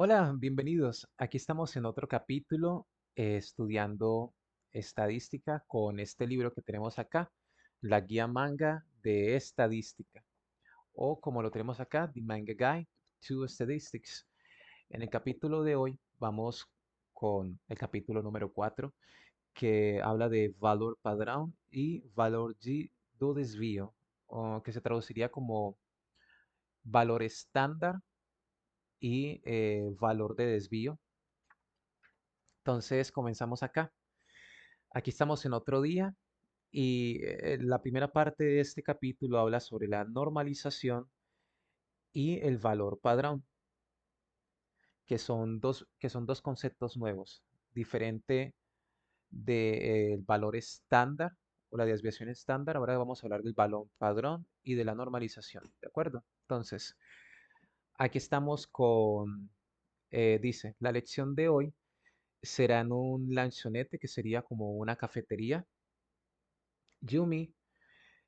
Hola, bienvenidos. Aquí estamos en otro capítulo estudiando estadística con este libro que tenemos acá, la guía manga de estadística, o como lo tenemos acá, The Manga Guide to Statistics. En el capítulo de hoy vamos con el capítulo número 4, que habla de valor padrón y valor do desvío, o que se traduciría como valor estándar y valor de desvío. Entonces comenzamos acá. Aquí estamos en otro día y la primera parte de este capítulo habla sobre la normalización y el valor padrón, que son dos conceptos nuevos, diferente del valor estándar o la desviación estándar. Ahora vamos a hablar del valor padrón y de la normalización, ¿de acuerdo? Entonces, aquí estamos dice, la lección de hoy será en un lanchonete que sería como una cafetería. Yumi,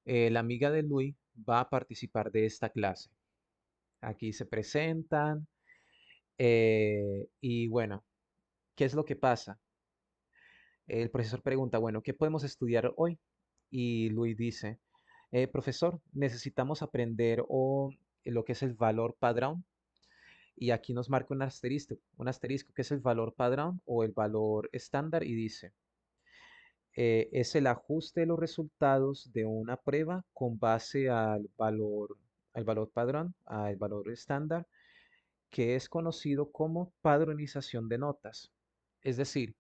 la amiga de Louis, va a participar de esta clase. Aquí se presentan y bueno, ¿qué es lo que pasa? El profesor pregunta, bueno, ¿qué podemos estudiar hoy? Y Louis dice, profesor, necesitamos aprender lo que es el valor padrón. Y aquí nos marca un asterisco que es el valor padrón o el valor estándar y dice, es el ajuste de los resultados de una prueba con base al valor padrón, al valor estándar, que es conocido como padronización de notas. Es decir,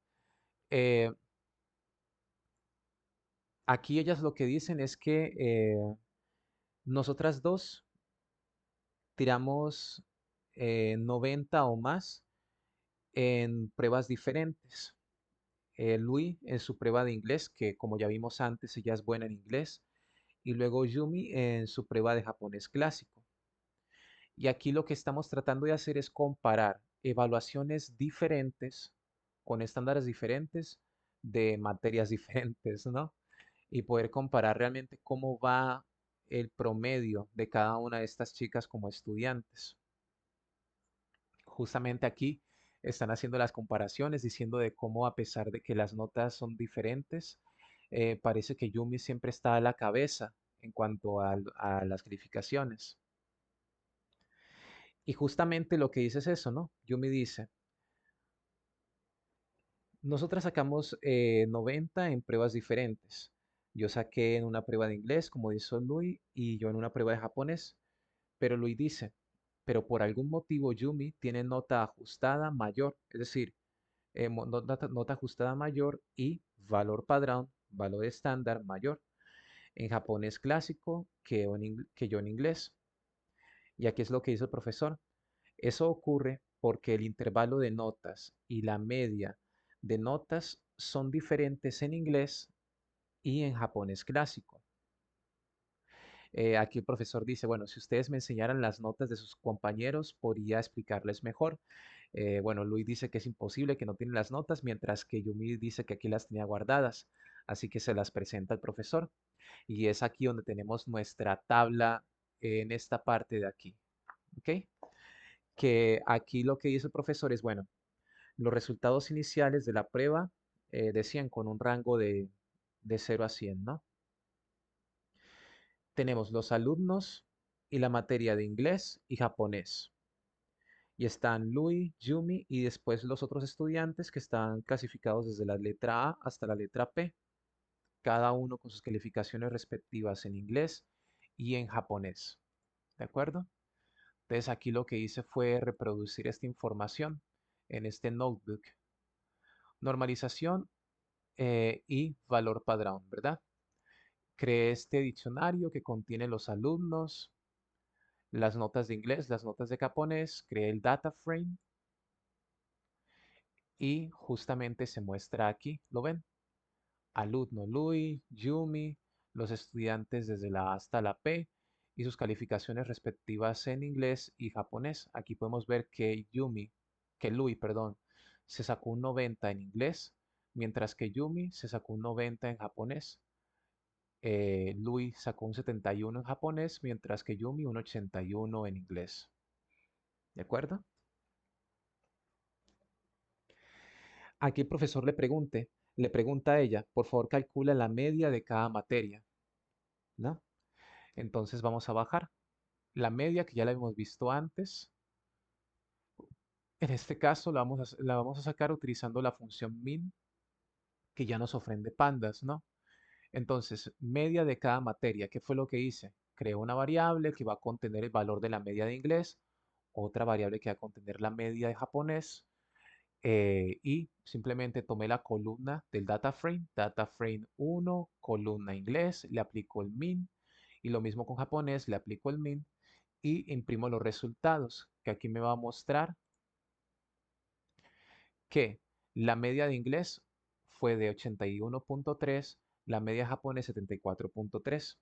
eh, aquí ellas lo que dicen es que nosotras dos tiramos 90 o más en pruebas diferentes. Louis en su prueba de inglés, que como ya vimos antes, ella es buena en inglés, y luego Yumi en su prueba de japonés clásico. Y aquí lo que estamos tratando de hacer es comparar evaluaciones diferentes con estándares diferentes de materias diferentes, ¿no? Y poder comparar realmente cómo va el promedio de cada una de estas chicas como estudiantes. Justamente aquí están haciendo las comparaciones, diciendo de cómo a pesar de que las notas son diferentes, parece que Yumi siempre está a la cabeza en cuanto a las calificaciones. Y justamente lo que dice es eso, ¿no? Yumi dice, nosotras sacamos 90 en pruebas diferentes. Yo saqué en una prueba de inglés, como dice Luis, y yo en una prueba de japonés. Pero Luis dice, pero por algún motivo Yumi tiene nota ajustada mayor, es decir, nota ajustada mayor y valor padrón, valor estándar mayor en japonés clásico que yo en inglés. Y aquí es lo que dice el profesor. Eso ocurre porque el intervalo de notas y la media de notas son diferentes en inglés y en japonés clásico. Aquí el profesor dice, bueno, si ustedes me enseñaran las notas de sus compañeros, podría explicarles mejor. Bueno, Luis dice que es imposible, que no tiene las notas, mientras que Yumi dice que aquí las tenía guardadas, así que se las presenta al profesor. Y es aquí donde tenemos nuestra tabla en esta parte de aquí. ¿Ok? Que aquí lo que dice el profesor es, bueno, los resultados iniciales de la prueba decían con un rango de 0 a 100, ¿no? Tenemos los alumnos y la materia de inglés y japonés. Y están Louis, Yumi y después los otros estudiantes que están clasificados desde la letra A hasta la letra P, cada uno con sus calificaciones respectivas en inglés y en japonés. ¿De acuerdo? Entonces aquí lo que hice fue reproducir esta información en este notebook. Normalización y valor padrón, ¿verdad? Creé este diccionario que contiene los alumnos, las notas de inglés, las notas de japonés, creé el data frame y justamente se muestra aquí, ¿lo ven? Alumno Louis, Yumi, los estudiantes desde la A hasta la P y sus calificaciones respectivas en inglés y japonés. Aquí podemos ver que Louis, perdón, se sacó un 90 en inglés, mientras que Yumi se sacó un 90 en japonés. Louis sacó un 71 en japonés, mientras que Yumi un 81 en inglés. ¿De acuerdo? Aquí el profesor le pregunta a ella, por favor calcula la media de cada materia, ¿no? Entonces vamos a bajar. La media que ya la hemos visto antes, en este caso la vamos a sacar utilizando la función min que ya nos ofrende pandas, ¿no? Entonces, media de cada materia, ¿qué fue lo que hice? Creo una variable que va a contener el valor de la media de inglés, otra variable que va a contener la media de japonés, y simplemente tomé la columna del data frame 1, columna inglés, le aplico el min, y lo mismo con japonés, le aplico el min, y imprimo los resultados, que aquí me va a mostrar que la media de inglés fue de 81.3, la media japonés 74.3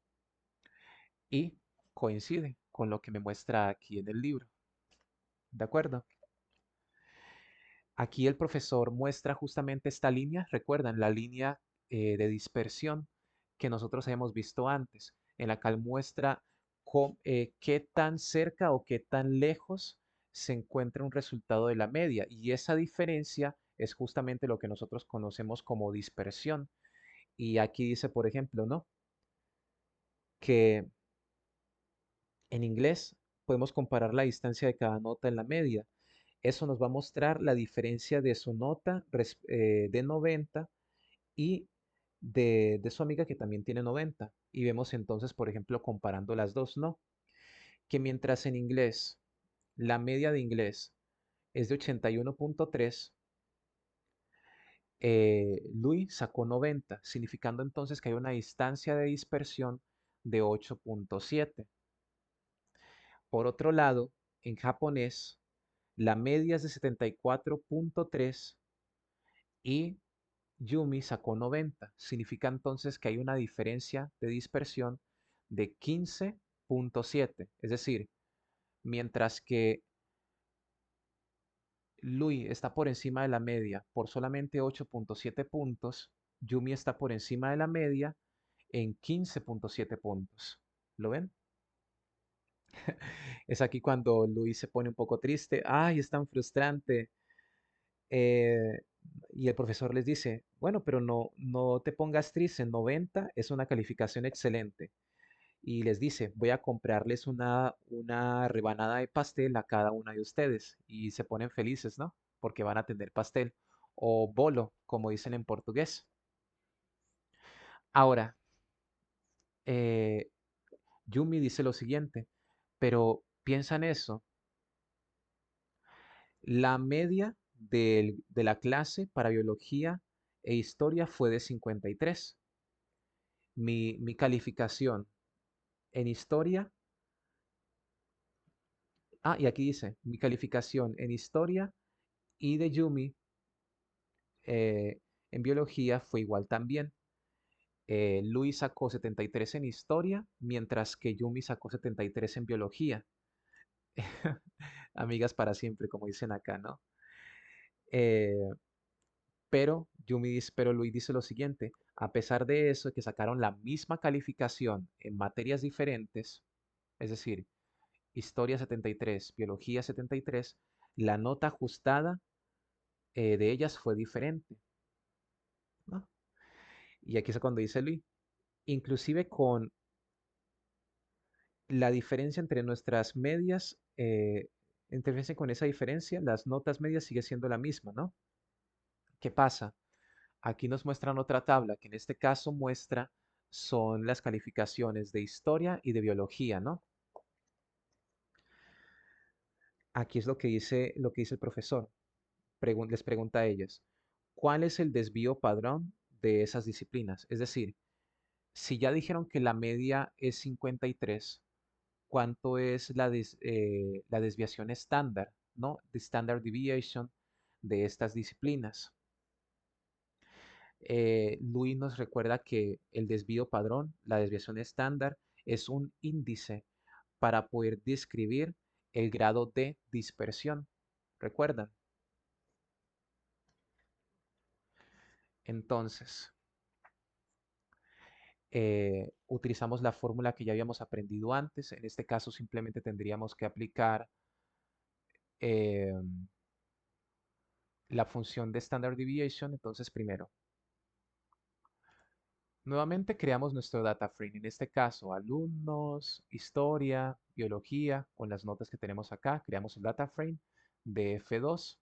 y coincide con lo que me muestra aquí en el libro. ¿De acuerdo? Aquí el profesor muestra justamente esta línea, recuerdan, la línea de dispersión que nosotros hemos visto antes, en la cual muestra qué tan cerca o qué tan lejos se encuentra un resultado de la media. Y esa diferencia es justamente lo que nosotros conocemos como dispersión. Y aquí dice, por ejemplo, ¿no? Que en inglés podemos comparar la distancia de cada nota en la media. Eso nos va a mostrar la diferencia de su nota de 90 y de su amiga que también tiene 90. Y vemos entonces, por ejemplo, comparando las dos, ¿no? Que mientras en inglés la media de inglés es de 81.3, Louis sacó 90, significando entonces que hay una distancia de dispersión de 8.7. Por otro lado, en japonés, la media es de 74.3 y Yumi sacó 90. Significa entonces que hay una diferencia de dispersión de 15.7. Es decir, mientras que Lui está por encima de la media por solamente 8.7 puntos, Yumi está por encima de la media en 15.7 puntos. ¿Lo ven? Es aquí cuando Luis se pone un poco triste. ¡Ay, es tan frustrante! Eh, y el profesor les dice, bueno, pero no te pongas triste, 90 es una calificación excelente. Y les dice, voy a comprarles una rebanada de pastel a cada una de ustedes. Y se ponen felices, ¿no? Porque van a tener pastel. O bolo, como dicen en portugués. Ahora, eh, Yumi dice lo siguiente, pero piensa en eso. La media de la clase para biología e historia fue de 53. Mi calificación en historia, y aquí dice, mi calificación en historia y de Yumi eh, en biología fue igual también. Luis sacó 73 en historia, mientras que Yumi sacó 73 en biología. Amigas para siempre, como dicen acá, ¿no? Eh, pero Luis dice lo siguiente, a pesar de eso, que sacaron la misma calificación en materias diferentes, es decir, historia 73, biología 73, la nota ajustada de ellas fue diferente, ¿no? Y aquí es cuando dice Luis, inclusive con la diferencia entre nuestras medias, interfieren con esa diferencia, las notas medias sigue siendo la misma, ¿no? ¿Qué pasa? Aquí nos muestran otra tabla, que en este caso muestra son las calificaciones de historia y de biología, ¿no? Aquí es lo que dice el profesor. Les pregunta a ellas, ¿cuál es el desvío padrón de esas disciplinas? Es decir, si ya dijeron que la media es 53, ¿cuánto es la desviación estándar, ¿no? The standard deviation de estas disciplinas. Luis nos recuerda que el desvío padrón, la desviación estándar, es un índice para poder describir el grado de dispersión. ¿Recuerdan? Entonces, utilizamos la fórmula que ya habíamos aprendido antes. En este caso, simplemente tendríamos que aplicar eh, la función de standard deviation. Entonces, primero, nuevamente creamos nuestro data frame. En este caso, alumnos, historia, biología, con las notas que tenemos acá, creamos el data frame de F2.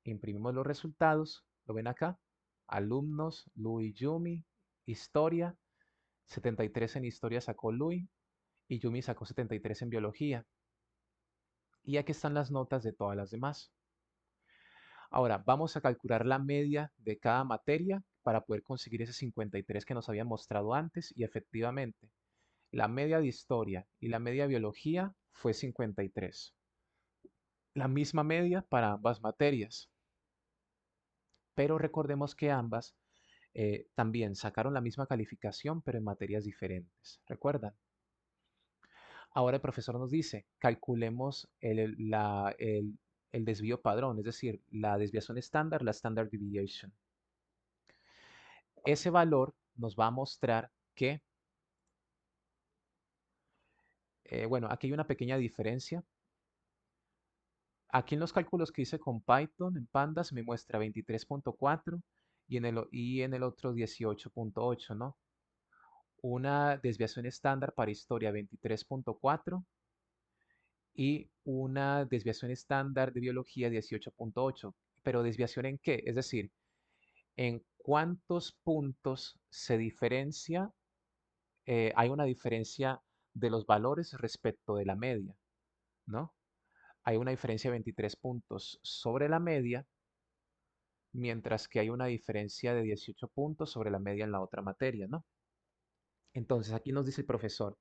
Imprimimos los resultados, lo ven acá, alumnos, Louis, Yumi, historia, 73 en historia sacó Louis y Yumi sacó 73 en biología. Y aquí están las notas de todas las demás. Ahora, vamos a calcular la media de cada materia para poder conseguir ese 53 que nos habían mostrado antes y efectivamente, la media de historia y la media de biología fue 53. La misma media para ambas materias, pero recordemos que ambas también sacaron la misma calificación, pero en materias diferentes. ¿Recuerdan? Ahora el profesor nos dice, calculemos el desvío padrón, es decir, la desviación estándar, la standard deviation. Ese valor nos va a mostrar que, bueno, aquí hay una pequeña diferencia. Aquí en los cálculos que hice con Python, en Pandas, me muestra 23.4 y en el otro 18.8, ¿no? Una desviación estándar para historia 23.4 y una desviación estándar de biología 18.8. Pero ¿desviación en qué? Es decir, ¿en cuántos puntos se diferencia? Hay una diferencia de los valores respecto de la media, ¿no? Hay una diferencia de 23 puntos sobre la media, mientras que hay una diferencia de 18 puntos sobre la media en la otra materia, ¿no? Entonces aquí nos dice el profesor,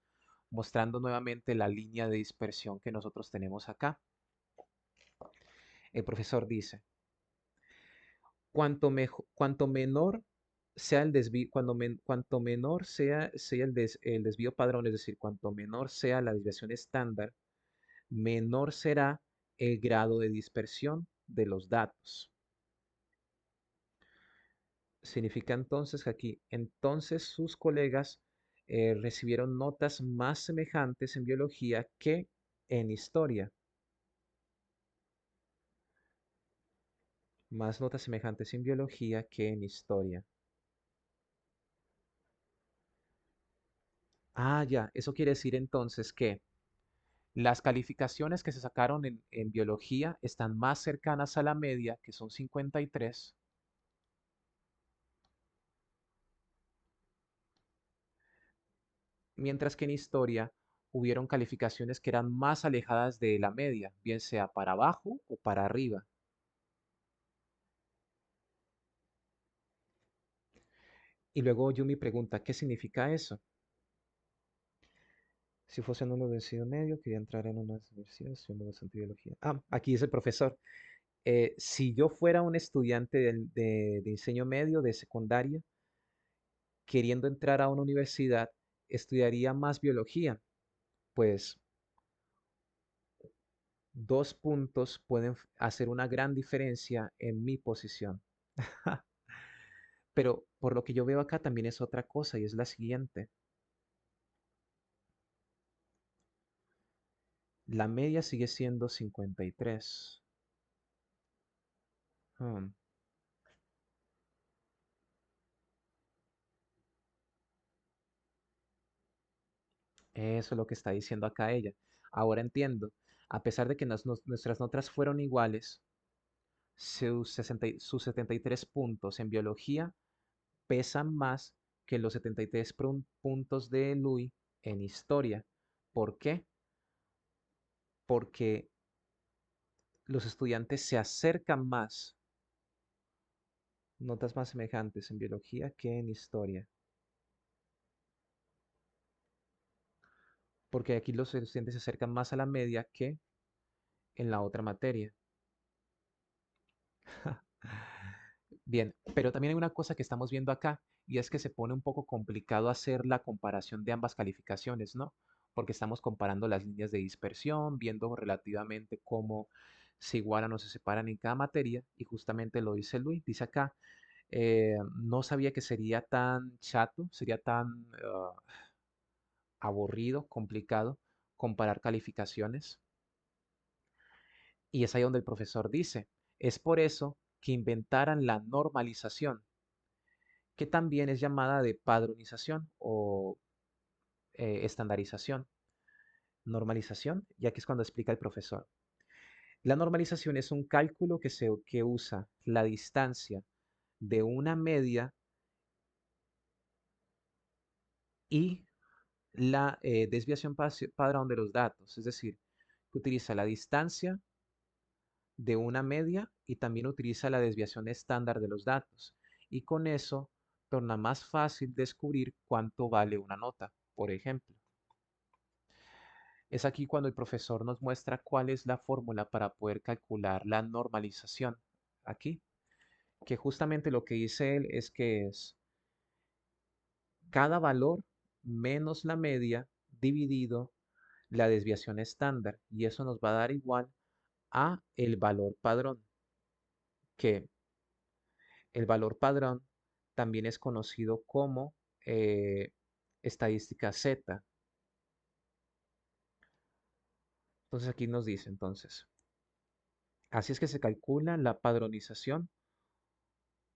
mostrando nuevamente la línea de dispersión que nosotros tenemos acá. El profesor dice, cuanto menor sea el desvío, cuanto menor sea el desvío padrón, es decir, cuanto menor sea la desviación estándar, menor será el grado de dispersión de los datos. Significa entonces que aquí, entonces sus colegas recibieron notas más semejantes en biología que en historia. Más notas semejantes en biología que en historia. Ah, ya, eso quiere decir entonces que las calificaciones que se sacaron en biología están más cercanas a la media, que son 53, mientras que en historia hubieron calificaciones que eran más alejadas de la media, bien sea para abajo o para arriba. Y luego Yumi pregunta, ¿qué significa eso? Si fuese en un vencido medio, quería entrar en una universidad estudiando bastante biología. Ah, aquí dice el profesor, si yo fuera un estudiante de diseño medio, de secundaria, queriendo entrar a una universidad, estudiaría más biología. Pues 2 puntos pueden hacer una gran diferencia en mi posición. Pero por lo que yo veo acá también es otra cosa y es la siguiente. La media sigue siendo 53. Hmm, Eso es lo que está diciendo acá ella. Ahora entiendo. A pesar de que nuestras notas fueron iguales, sus 73 puntos en biología pesan más que los 73 puntos de Louis en historia. ¿Por qué? Porque los estudiantes se acercan más, notas más semejantes en biología que en historia. Porque aquí los estudiantes se acercan más a la media que en la otra materia. Bien, pero también hay una cosa que estamos viendo acá y es que se pone un poco complicado hacer la comparación de ambas calificaciones, ¿no? Porque estamos comparando las líneas de dispersión, viendo relativamente cómo se igualan o se separan en cada materia y justamente lo dice Luis, dice acá, no sabía que sería tan chato, sería tan aburrido, complicado comparar calificaciones y es ahí donde el profesor dice, es por eso que inventaran la normalización, que también es llamada de padronización o estandarización. Normalización, ya que es cuando explica el profesor. La normalización es un cálculo que usa la distancia de una media y la desviación padrón de los datos, es decir, que utiliza la distancia de una media y también utiliza la desviación estándar de los datos. Y con eso torna más fácil descubrir cuánto vale una nota, por ejemplo. Es aquí cuando el profesor nos muestra cuál es la fórmula para poder calcular la normalización. Aquí, que justamente lo que dice él es que es cada valor menos la media dividido la desviación estándar. Y eso nos va a dar igual a el valor padrón, que el valor padrón también es conocido como eh, estadística Z. Entonces aquí nos dice, entonces, así es que se calcula la padronización,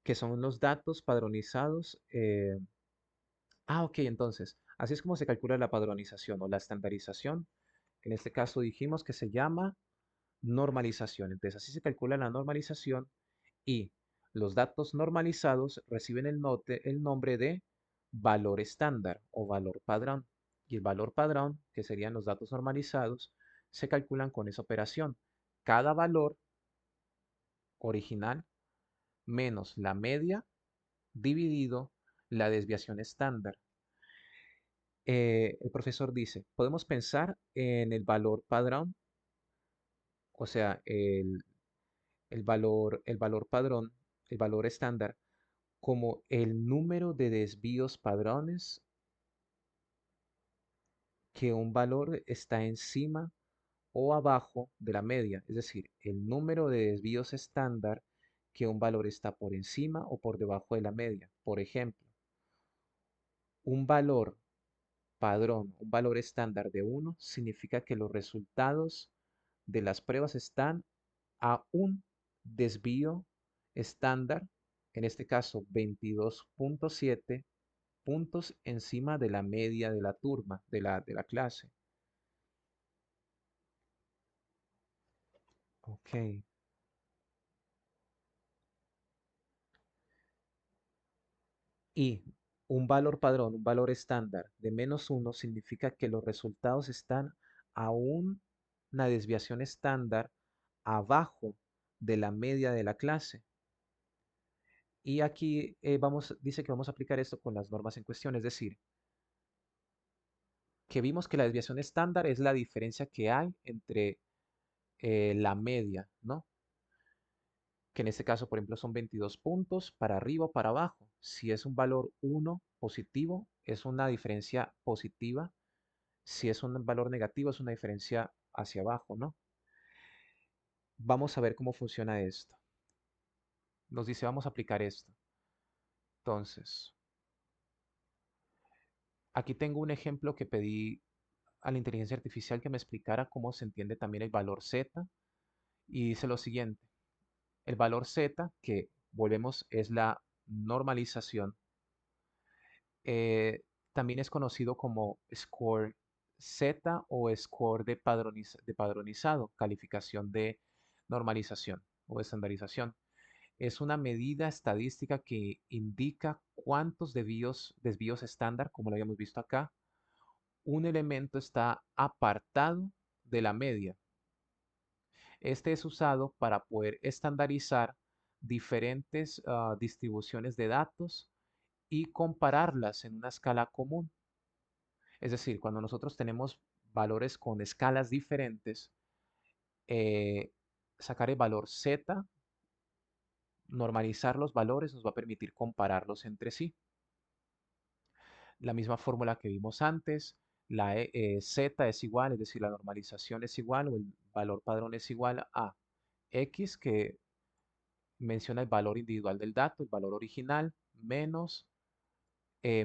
que son los datos padronizados. Ok, entonces, así es como se calcula la padronización o la estandarización. En este caso dijimos que se llama normalización. Entonces, así se calcula la normalización y los datos normalizados reciben el nombre de valor estándar o valor padrón. Y el valor padrón, que serían los datos normalizados, se calculan con esa operación. Cada valor original menos la media dividido la desviación estándar. El profesor dice, podemos pensar en el valor padrón, o sea, el valor padrón, el valor estándar, como el número de desvíos padrones que un valor está encima o abajo de la media, es decir, el número de desvíos estándar que un valor está por encima o por debajo de la media. Por ejemplo, un valor padrón, un valor estándar de 1 significa que los resultados de las pruebas están a un desvío estándar, en este caso 22.7 puntos encima de la media de la turma, de la clase. Ok. Y un valor padrón, un valor estándar de -1 significa que los resultados están a una desviación estándar abajo de la media de la clase. Y aquí dice que vamos a aplicar esto con las normas en cuestión, es decir, que vimos que la desviación estándar es la diferencia que hay entre la media, ¿no? Que en este caso, por ejemplo, son 22 puntos para arriba o para abajo. Si es un valor 1 positivo, es una diferencia positiva. Si es un valor negativo, es una diferencia hacia abajo, ¿no? Vamos a ver cómo funciona esto. Nos dice, vamos a aplicar esto. Entonces, aquí tengo un ejemplo que pedí a la inteligencia artificial que me explicara cómo se entiende también el valor Z y dice lo siguiente. El valor Z, que volvemos, es la normalización, eh, también es conocido como score Z o score de padronizado, calificación de normalización o estandarización. Es una medida estadística que indica cuántos desvíos estándar, como lo habíamos visto acá, un elemento está apartado de la media. Este es usado para poder estandarizar diferentes distribuciones de datos y compararlas en una escala común. Es decir, cuando nosotros tenemos valores con escalas diferentes, eh, sacar el valor Z, normalizar los valores nos va a permitir compararlos entre sí. La misma fórmula que vimos antes, Z es igual, es decir, la normalización es igual o el valor padrón es igual a X, que menciona el valor individual del dato, el valor original, menos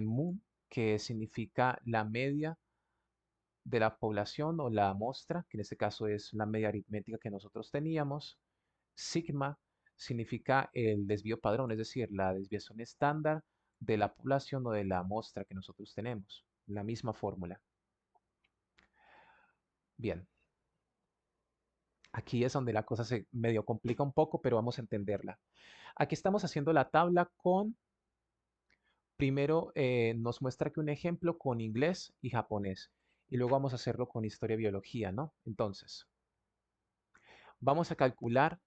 mu, que significa la media de la población o la muestra, que en este caso es la media aritmética que nosotros teníamos, sigma significa el desvío padrón, es decir, la desviación estándar de la población o de la muestra que nosotros tenemos. La misma fórmula. Bien, aquí es donde la cosa se medio complica un poco, pero vamos a entenderla. Aquí estamos haciendo la tabla con, primero nos muestra que un ejemplo con inglés y japonés, y luego vamos a hacerlo con historia y biología, ¿no? Entonces, vamos a calcular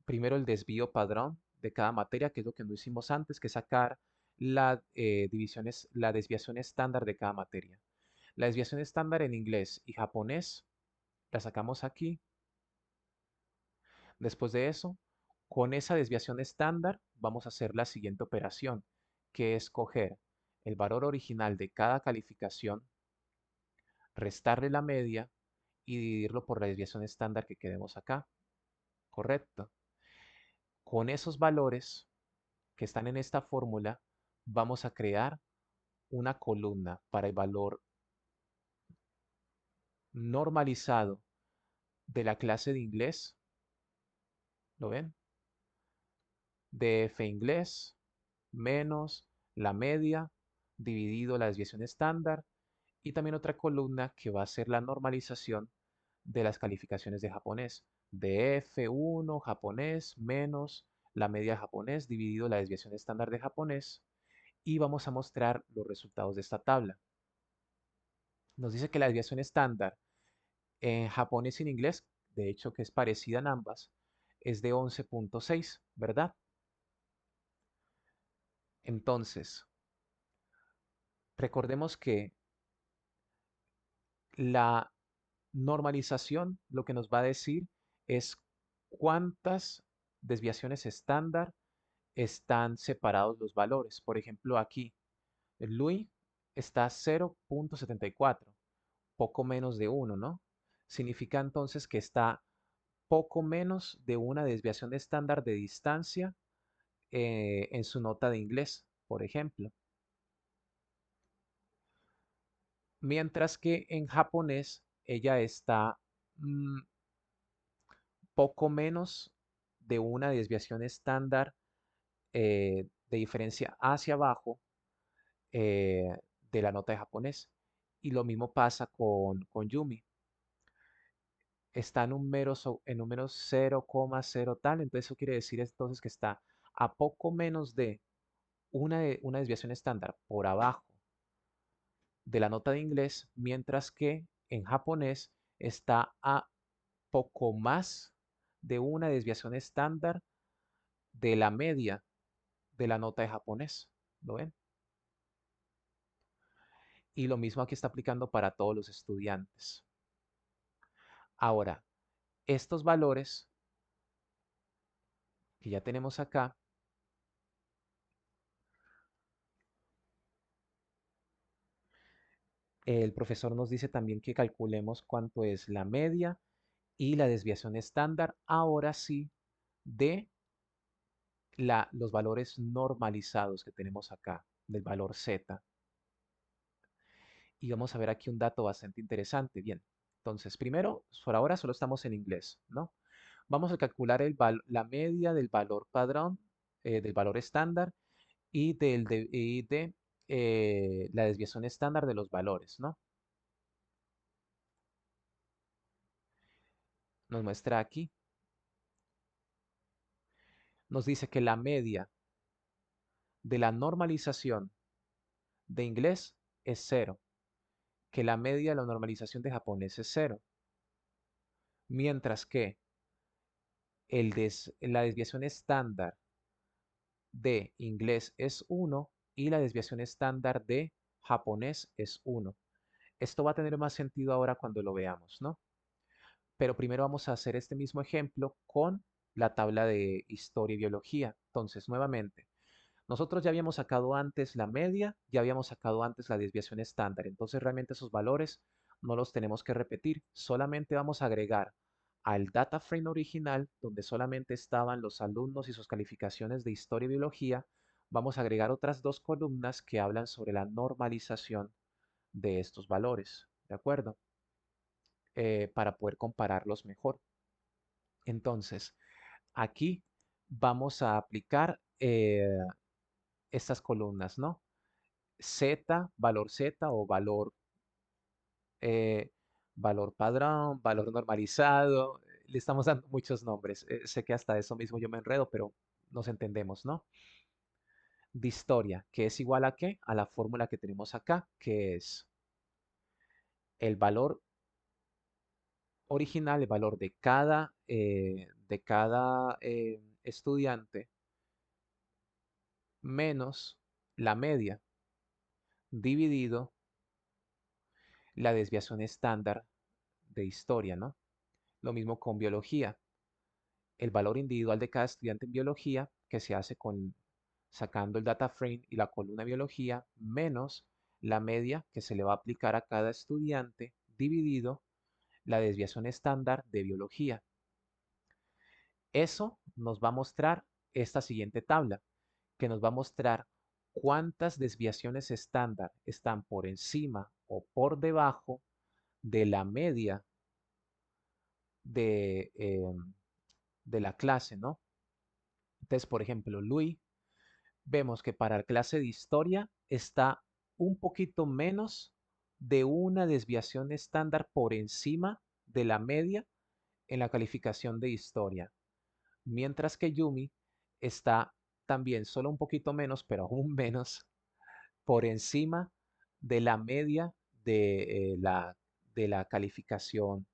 primero el desvío padrón de cada materia, que es lo que no hicimos antes, que sacar la desviación estándar de cada materia. La desviación estándar en inglés y japonés la sacamos aquí. Después de eso, con esa desviación estándar vamos a hacer la siguiente operación, que es coger el valor original de cada calificación, restarle la media y dividirlo por la desviación estándar que queremos acá. Correcto. Con esos valores que están en esta fórmula, vamos a crear una columna para el valor normalizado de la clase de inglés. ¿Lo ven? DF inglés menos la media dividido la desviación estándar y también otra columna que va a ser la normalización de las calificaciones de japonés. De F1 japonés menos la media japonés dividido la desviación estándar de japonés y vamos a mostrar los resultados de esta tabla. Nos dice que la desviación estándar en japonés y en inglés, de hecho que es parecida en ambas, es de 11.6, ¿verdad? Entonces, recordemos que la normalización lo que nos va a decir es cuántas desviaciones estándar están separados los valores. Por ejemplo, aquí, el Louis está 0.74, poco menos de 1, ¿no? Significa entonces que está poco menos de una desviación estándar de distancia en su nota de inglés, por ejemplo. Mientras que en japonés ella está mm, poco menos de una desviación estándar de diferencia hacia abajo eh, de la nota de japonés. Y lo mismo pasa con Yumi. Está en un número 0,0 tal, entonces eso quiere decir entonces que está a poco menos de una desviación estándar por abajo de la nota de inglés, mientras que en japonés está a poco más de una desviación estándar de la media de la nota de japonés. ¿Lo ven? Y lo mismo aquí está aplicando para todos los estudiantes. Ahora, estos valores que ya tenemos acá, el profesor nos dice también que calculemos cuánto es la media y la desviación estándar, ahora sí, de los valores normalizados que tenemos acá, del valor z. Y vamos a ver aquí un dato bastante interesante. Bien, entonces, primero, por ahora solo estamos en inglés, ¿no? Vamos a calcular la media del valor padrón, del valor estándar y de la desviación estándar de los valores, ¿no? Nos muestra aquí, nos dice que la media de la normalización de inglés es cero, que la media de la normalización de japonés es cero, mientras que la desviación estándar de inglés es uno y la desviación estándar de japonés es uno. Esto va a tener más sentido ahora cuando lo veamos, ¿no? Pero primero vamos a hacer este mismo ejemplo con la tabla de historia y biología. Entonces, nuevamente, nosotros ya habíamos sacado antes la media, ya habíamos sacado antes la desviación estándar. Entonces, realmente esos valores no los tenemos que repetir. Solamente vamos a agregar al data frame original, donde solamente estaban los alumnos y sus calificaciones de historia y biología, vamos a agregar otras dos columnas que hablan sobre la normalización de estos valores. ¿De acuerdo? Para poder compararlos mejor. Entonces, Aquí vamos a aplicar estas columnas, ¿no? Z, valor Z o eh, valor padrón, valor normalizado. Le estamos dando muchos nombres. Sé que hasta eso mismo yo me enredo, pero nos entendemos, ¿no? De historia, que es igual a qué? A la fórmula que tenemos acá, que es el valor original, el valor de cada estudiante menos la media dividido la desviación estándar de historia, ¿no? Lo mismo con biología. El valor individual de cada estudiante en biología, que se hace con sacando el data frame y la columna biología, menos la media que se le va a aplicar a cada estudiante, dividido la desviación estándar de biología. Eso nos va a mostrar esta siguiente tabla, que nos va a mostrar cuántas desviaciones estándar están por encima o por debajo de la media de, de la clase, ¿no? Entonces, por ejemplo, Luis, vemos que para la clase de historia está un poquito menos de una desviación estándar por encima de la media en la calificación de historia, mientras que Yumi está también solo un poquito menos, pero aún menos, por encima de la media de la calificación,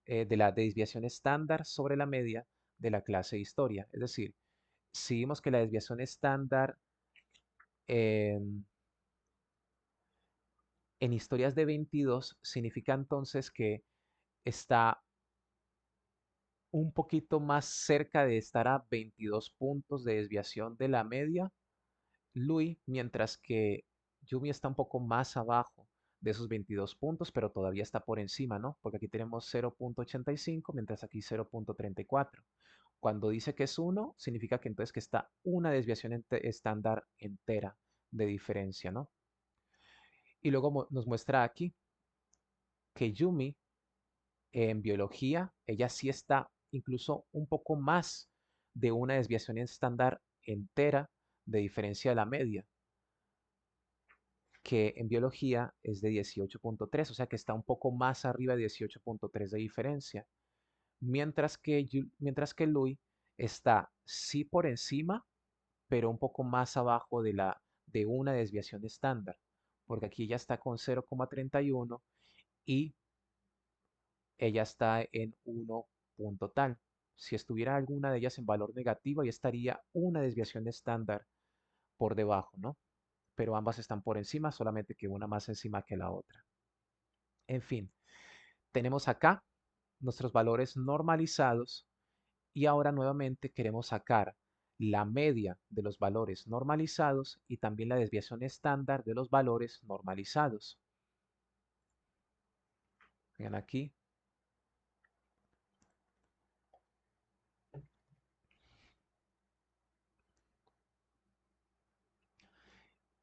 de la desviación estándar sobre la media de la clase de historia. Es decir, si vimos que la desviación estándar en, en historias de 22 significa entonces que está un poquito más cerca de estar a 22 puntos de desviación de la media, Louis, mientras que Yumi está un poco más abajo de esos 22 puntos, pero todavía está por encima, ¿no? Porque aquí tenemos 0.85, mientras aquí 0.34. Cuando dice que es 1, significa que entonces que está una desviación estándar entera de diferencia, ¿no? Y luego nos muestra aquí que Yumi en biología, ella sí está incluso un poco más de una desviación estándar entera de diferencia de la media, que en biología es de 18.3, o sea que está un poco más arriba de 18.3 de diferencia, mientras que Louis está sí por encima, pero un poco más abajo de una desviación estándar, porque aquí ya está con 0,31 y ella está en 1 punto tal. Si estuviera alguna de ellas en valor negativo, ahí estaría una desviación estándar por debajo, ¿no? Pero ambas están por encima, solamente que una más encima que la otra. En fin, tenemos acá nuestros valores normalizados y ahora nuevamente queremos sacar la media de los valores normalizados y también la desviación estándar de los valores normalizados. Vean aquí.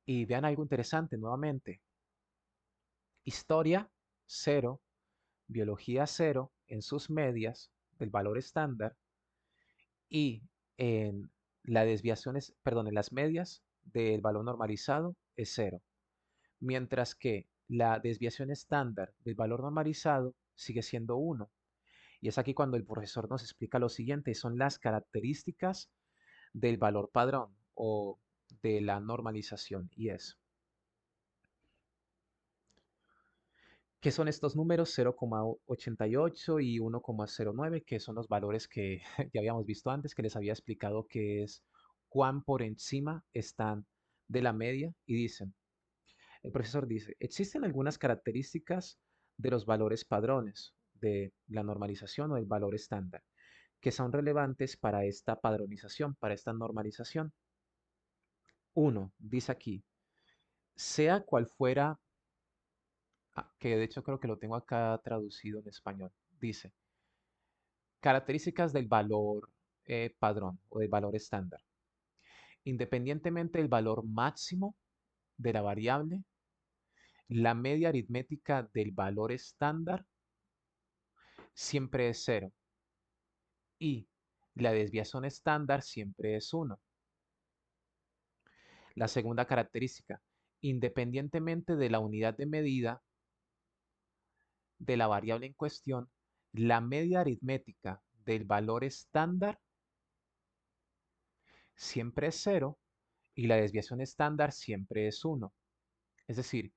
Y vean algo interesante nuevamente. Historia, 0, biología, 0 en sus medias del valor estándar y en la desviación perdón, en las medias del valor normalizado es 0, mientras que la desviación estándar del valor normalizado sigue siendo 1. Y es aquí cuando el profesor nos explica lo siguiente, son las características del valor padrón o de la normalización, y es, ¿qué son estos números? 0,88 y 1,09, que son los valores que ya habíamos visto antes, que les había explicado que es cuán por encima están de la media. Y dicen, el profesor dice, existen algunas características de los valores padrones de la normalización o del valor estándar que son relevantes para esta padronización, para esta normalización. Uno, dice aquí, sea cual fuera, que de hecho creo que lo tengo acá traducido en español, dice, características del valor padrón o del valor estándar. Independientemente del valor máximo de la variable, la media aritmética del valor estándar siempre es cero. Y La desviación estándar siempre es uno. La segunda característica, independientemente de la unidad de medida de la variable en cuestión, la media aritmética del valor estándar siempre es cero y la desviación estándar siempre es uno. Es decir,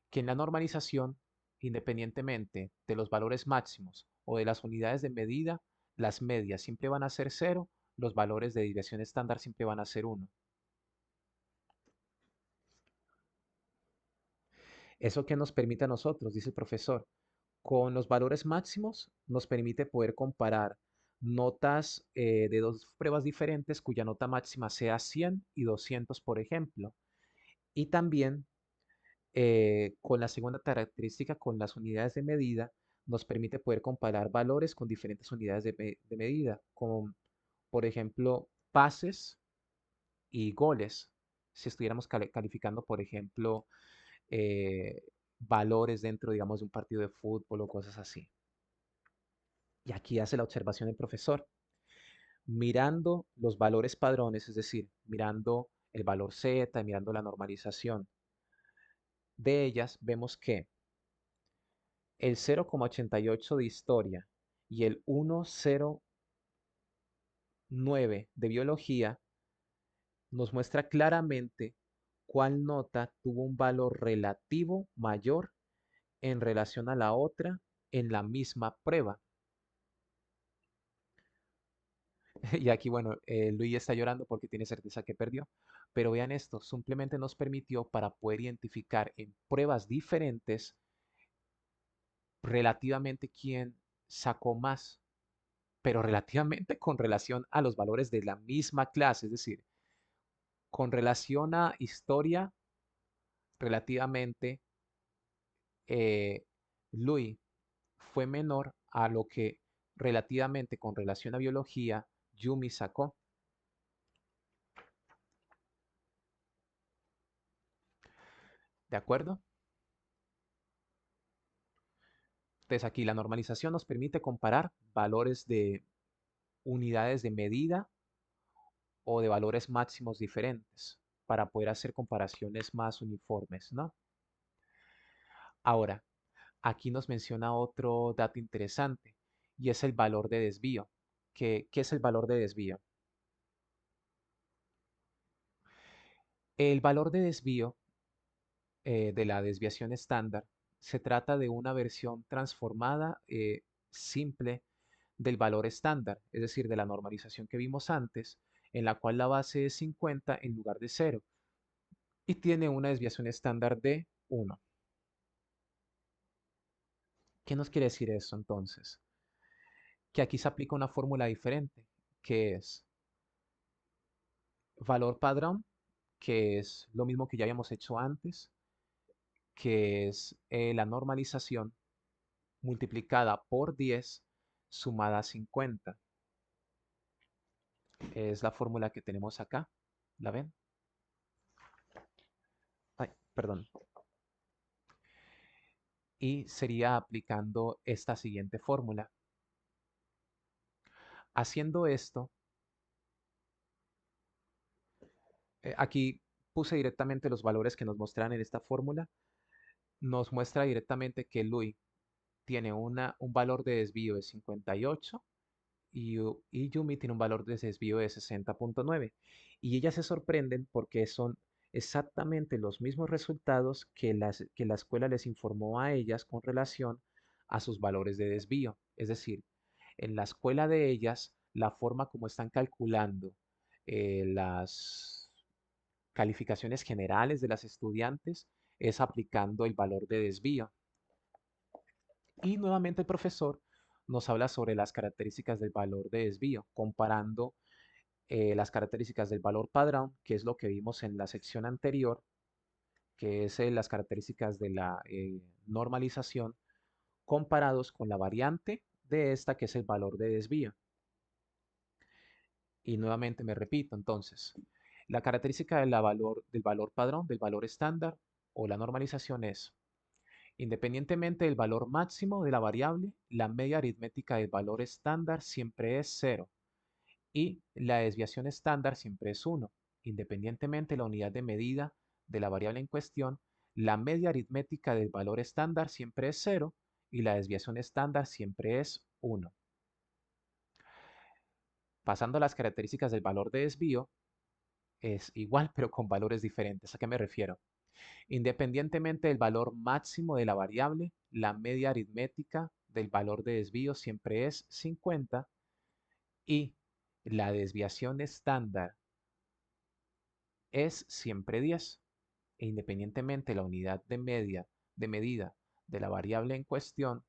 que en la normalización, independientemente de los valores máximos o de las unidades de medida, las medias siempre van a ser cero, los valores de desviación estándar siempre van a ser uno. ¿Eso qué nos permite a nosotros? Dice el profesor. Con los valores máximos nos permite poder comparar notas de dos pruebas diferentes cuya nota máxima sea 100 y 200, por ejemplo. Y también con la segunda característica, con las unidades de medida, nos permite poder comparar valores con diferentes unidades de medida, como por ejemplo pases y goles. Si estuviéramos calificando, por ejemplo, eh, valores dentro, digamos, de un partido de fútbol o cosas así. Y aquí hace la observación el profesor. Mirando los valores padrones, es decir, mirando el valor z, mirando la normalización de ellas, vemos que el 0,88 de historia y el 1,09 de biología nos muestra claramente cuál nota tuvo un valor relativo mayor en relación a la otra en la misma prueba. Y aquí, bueno, Luis está llorando porque tiene certeza que perdió. Pero vean esto, simplemente nos permitió para poder identificar en pruebas diferentes relativamente quién sacó más, pero relativamente con relación a los valores de la misma clase, es decir, con relación a historia, relativamente, Luis fue menor a lo que relativamente con relación a biología, Yumi sacó. ¿De acuerdo? Entonces aquí la normalización nos permite comparar valores de unidades de medida o de valores máximos diferentes para poder hacer comparaciones más uniformes, ¿no? Ahora, aquí nos menciona otro dato interesante y es el valor de desvío. ¿Qué es el valor de desvío? El valor de desvío de la desviación estándar se trata de una versión transformada simple del valor estándar, es decir, de la normalización que vimos antes, en la cual la base es 50 en lugar de 0 y tiene una desviación estándar de 1. ¿Qué nos quiere decir eso entonces? Que aquí se aplica una fórmula diferente, que es valor padrón, que es lo mismo que ya habíamos hecho antes, que es la normalización multiplicada por 10 sumada a 50. Es la fórmula que tenemos acá. ¿La ven? Ay, perdón. Y sería aplicando esta siguiente fórmula. Haciendo esto, aquí puse directamente los valores que nos muestran en esta fórmula. Nos muestra directamente que Louis tiene un valor de desvío de 58 y Yumi tiene un valor de desvío de 60,9. Y ellas se sorprenden porque son exactamente los mismos resultados que la escuela les informó a ellas con relación a sus valores de desvío. Es decir, en la escuela de ellas, la forma como están calculando las calificaciones generales de las estudiantes es aplicando el valor de desvío. Y nuevamente el profesor nos habla sobre las características del valor de desvío, comparando las características del valor padrón, que es lo que vimos en la sección anterior, que es las características de la normalización, comparados con la variante de esta, que es el valor de desvío. Y nuevamente me repito, entonces, la característica de del valor padrón, del valor estándar o la normalización es, independientemente del valor máximo de la variable, la media aritmética del valor estándar siempre es cero. y la desviación estándar siempre es 1. Independientemente de la unidad de medida de la variable en cuestión, la media aritmética del valor estándar siempre es 0 y la desviación estándar siempre es 1. Pasando a las características del valor de desvío, es igual pero con valores diferentes. ¿A qué me refiero? Independientemente del valor máximo de la variable, la media aritmética del valor de desvío siempre es 50 y la desviación estándar es siempre 10. E independientemente de la unidad de medida de la variable en cuestión,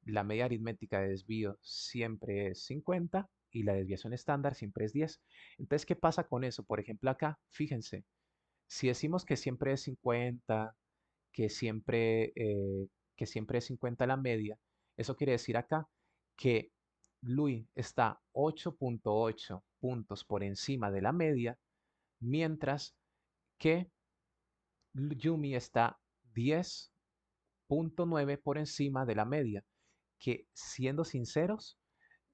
la media aritmética de desvío siempre es 50 y la desviación estándar siempre es 10. Entonces, ¿qué pasa con eso? Por ejemplo, acá, fíjense, si decimos que siempre es 50, que siempre, eh, que siempre es 50 la media, eso quiere decir acá que Louis está 8.8 puntos por encima de la media, mientras que Yumi está 10.9 por encima de la media, que siendo sinceros,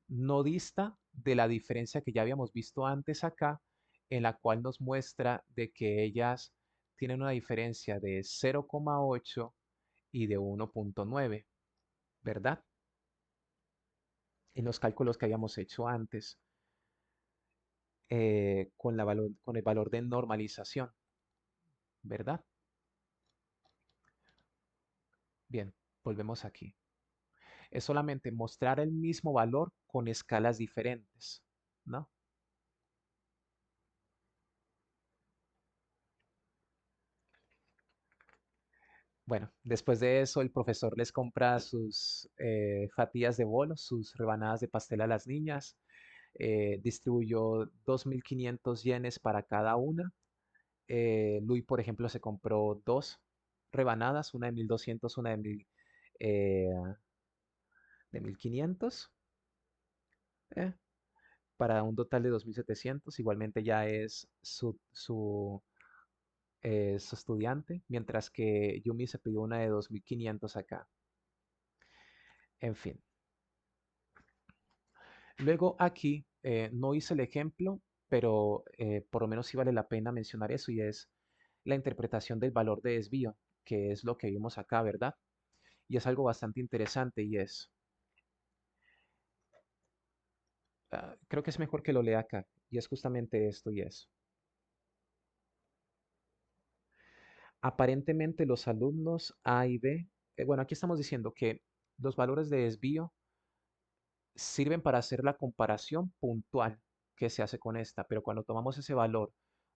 no dista de la diferencia que ya habíamos visto antes acá, en la cual nos muestra de que ellas tienen una diferencia de 0,8 y de 1.9, ¿verdad? En los cálculos que habíamos hecho antes con el valor de normalización, ¿verdad? Bien, volvemos aquí. Es solamente mostrar el mismo valor con escalas diferentes, ¿no? Bueno, después de eso, el profesor les compra sus fatillas de bolos, sus rebanadas de pastel a las niñas. Distribuyó 2.500 yenes para cada una. Louis, por ejemplo, se compró dos rebanadas, una de 1.200, una eh, de 1.500, eh, para un total de 2.700. Igualmente ya es su estudiante, mientras que Yumi se pidió una de 2.500 acá. En fin. Luego aquí no hice el ejemplo, pero por lo menos sí vale la pena mencionar eso y es la interpretación del valor de desvío, que es lo que vimos acá, ¿verdad? Y es algo bastante interesante y es, creo que es mejor que lo lea acá, y es justamente esto y es, aparentemente los alumnos A y B, bueno, aquí estamos diciendo que los valores de desvío sirven para hacer la comparación puntual que se hace con esta, pero cuando tomamos ese valor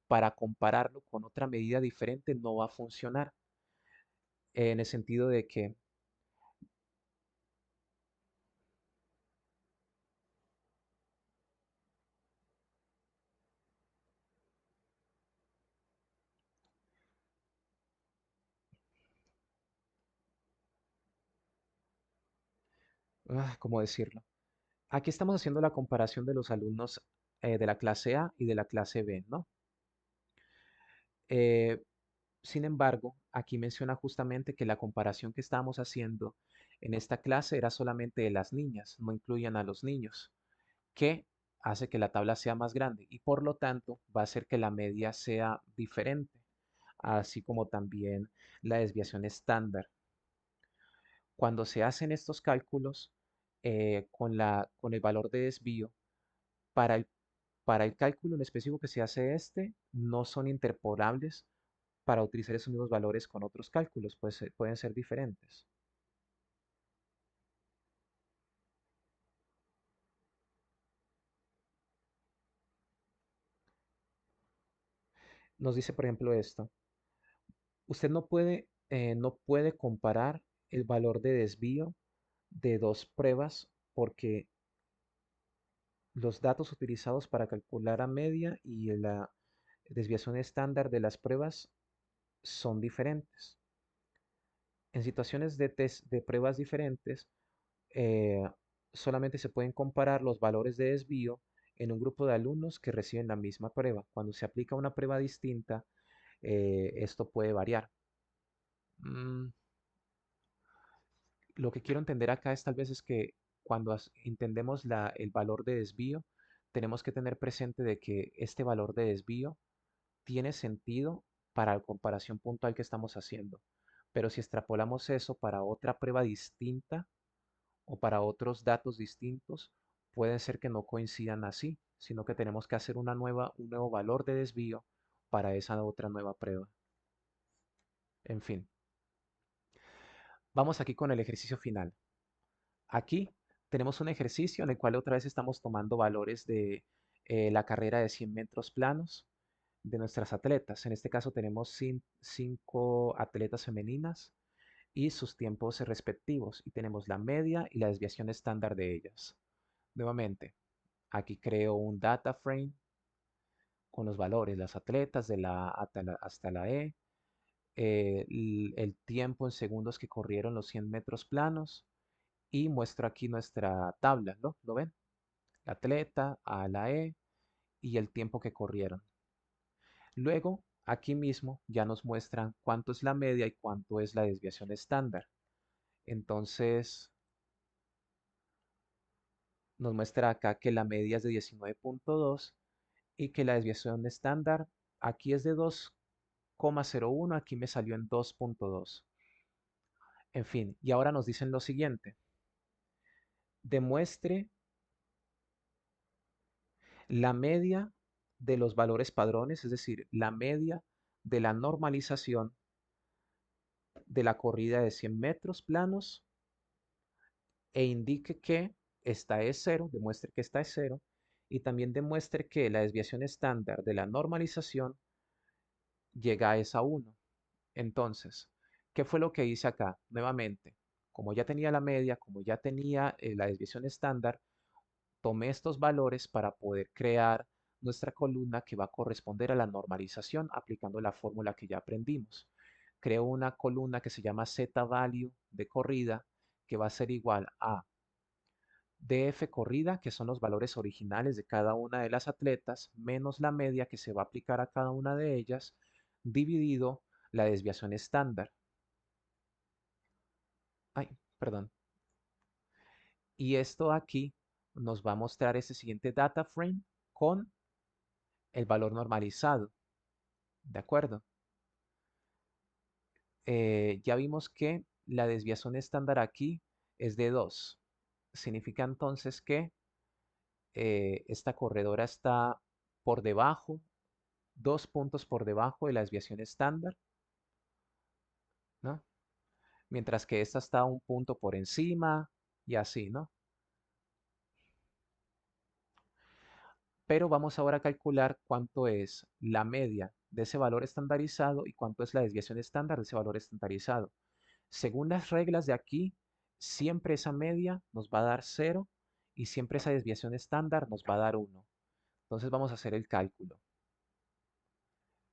para compararlo con otra medida diferente no va a funcionar, en el sentido de que, ¿cómo decirlo? Aquí estamos haciendo la comparación de los alumnos de la clase A y de la clase B, ¿no? Eh, Sin embargo, aquí menciona justamente que la comparación que estábamos haciendo en esta clase era solamente de las niñas, no incluían a los niños, que hace que la tabla sea más grande y por lo tanto va a hacer que la media sea diferente, así como también la desviación estándar. Cuando se hacen estos cálculos con el valor de desvío, para el, para el cálculo en específico que se hace no son interpolables para utilizar esos mismos valores con otros cálculos, pues pueden ser diferentes. Nos dice, por ejemplo, esto. Usted no puede comparar el valor de desvío de dos pruebas porque los datos utilizados para calcular la media y la desviación estándar de las pruebas son diferentes. En situaciones de test de pruebas diferentes, eh, solamente se pueden comparar los valores de desvío en un grupo de alumnos que reciben la misma prueba. Cuando se aplica una prueba distinta, esto puede variar. Mm, lo que quiero entender acá es tal vez es que cuando entendemos el valor de desvío, tenemos que tener presente de que este valor de desvío tiene sentido para la comparación puntual que estamos haciendo. Pero si extrapolamos eso para otra prueba distinta o para otros datos distintos, puede ser que no coincidan así, sino que tenemos que hacer un nuevo valor de desvío para esa otra nueva prueba. En fin, vamos aquí con el ejercicio final. Aquí tenemos un ejercicio en el cual otra vez estamos tomando valores de la carrera de 100 metros planos de nuestras atletas. En este caso tenemos 5 atletas femeninas y sus tiempos respectivos. Y tenemos la media y la desviación estándar de ellas. Nuevamente, aquí creo un data frame con los valores, las atletas de la A hasta la E, el tiempo en segundos que corrieron los 100 metros planos y muestro aquí nuestra tabla, ¿no? ¿Lo ven? La atleta, A la E y el tiempo que corrieron. Luego, aquí mismo ya nos muestran cuánto es la media y cuánto es la desviación estándar. Entonces, nos muestra acá que la media es de 19.2 y que la desviación estándar aquí es de 2,01, aquí me salió en 2.2. En fin, y ahora nos dicen lo siguiente. Demuestre la media de los valores padrones, es decir, la media de la normalización de la corrida de 100 metros planos e indique que esta es cero, demuestre que esta es cero y también demuestre que la desviación estándar de la normalización llega a esa 1. Entonces, ¿qué fue lo que hice acá? Nuevamente, como ya tenía la media, como ya tenía la desviación estándar, tomé estos valores para poder crear nuestra columna que va a corresponder a la normalización aplicando la fórmula que ya aprendimos. Creo una columna que se llama z-value de corrida que va a ser igual a df corrida, que son los valores originales de cada una de las atletas, menos la media que se va a aplicar a cada una de ellas, dividido la desviación estándar. Ay, perdón. Y esto aquí nos va a mostrar ese siguiente data frame con el valor normalizado. ¿De acuerdo? Ya vimos que la desviación estándar aquí es de 2. Significa entonces que esta corredora está por debajo, 2 puntos por debajo de la desviación estándar, ¿no? Mientras que esta está un punto por encima y así, ¿no? Pero vamos ahora a calcular cuánto es la media de ese valor estandarizado y cuánto es la desviación estándar de ese valor estandarizado. Según las reglas de aquí, siempre esa media nos va a dar 0 y siempre esa desviación estándar nos va a dar 1. Entonces vamos a hacer el cálculo.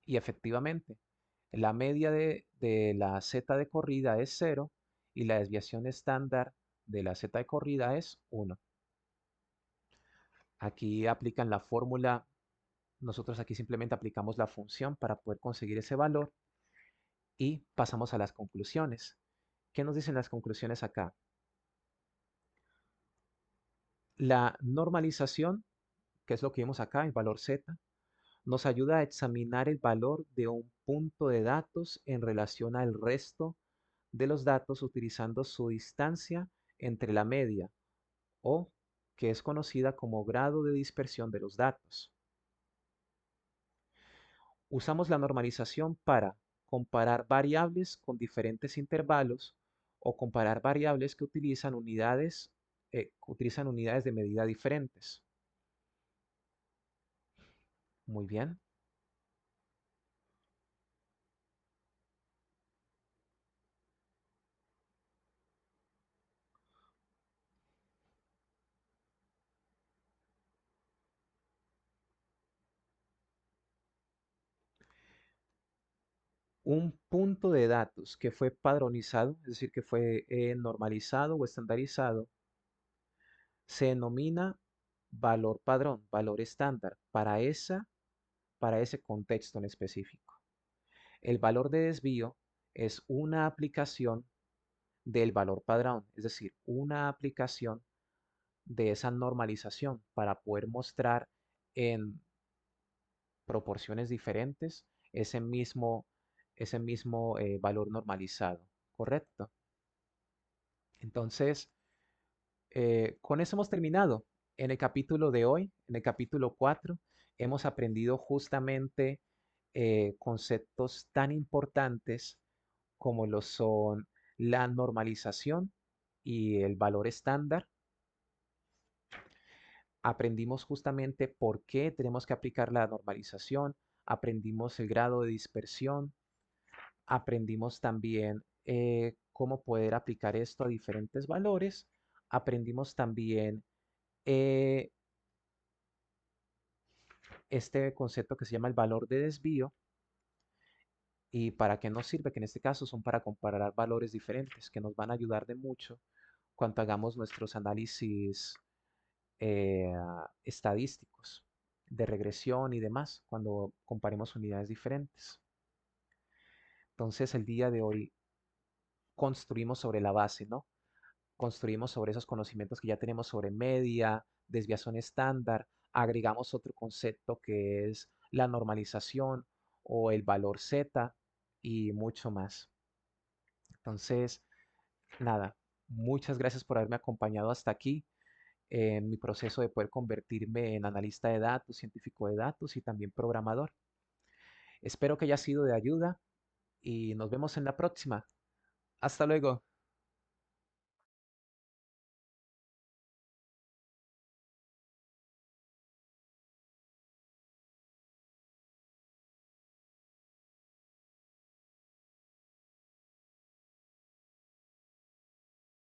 Y efectivamente, la media de la z de corrida es 0 y la desviación estándar de la z de corrida es 1. Aquí aplican la fórmula, nosotros aquí simplemente aplicamos la función para poder conseguir ese valor y pasamos a las conclusiones. ¿Qué nos dicen las conclusiones acá? La normalización, que es lo que vimos acá, el valor z, nos ayuda a examinar el valor de un punto de datos en relación al resto de los datos utilizando su distancia entre la media o que es conocida como grado de dispersión de los datos. Usamos la normalización para comparar variables con diferentes intervalos o comparar variables que utilizan unidades de medida diferentes. Muy bien. Un punto de datos que fue padronizado, es decir, que fue normalizado o estandarizado, se denomina valor padrón, valor estándar, para ese contexto en específico. El valor de desvío es una aplicación del valor padrón, es decir, una aplicación de esa normalización para poder mostrar en proporciones diferentes ese mismo valor normalizado, ¿correcto? Entonces, con eso hemos terminado. En el capítulo de hoy, en el capítulo 4, hemos aprendido justamente conceptos tan importantes como lo son la normalización y el valor estándar. Aprendimos justamente por qué tenemos que aplicar la normalización, aprendimos el grado de dispersión, aprendimos también cómo poder aplicar esto a diferentes valores, aprendimos también eh, este concepto que se llama el valor de desvío y para qué nos sirve, que en este caso son para comparar valores diferentes, que nos van a ayudar de mucho cuando hagamos nuestros análisis eh, estadísticos de regresión y demás, cuando comparemos unidades diferentes. Entonces, el día de hoy construimos sobre la base, ¿no? Construimos sobre esos conocimientos que ya tenemos sobre media, desviación estándar, agregamos otro concepto que es la normalización o el valor Z y mucho más. Entonces, nada, muchas gracias por haberme acompañado hasta aquí en mi proceso de poder convertirme en analista de datos, científico de datos y también programador. Espero que haya sido de ayuda y nos vemos en la próxima. Hasta luego.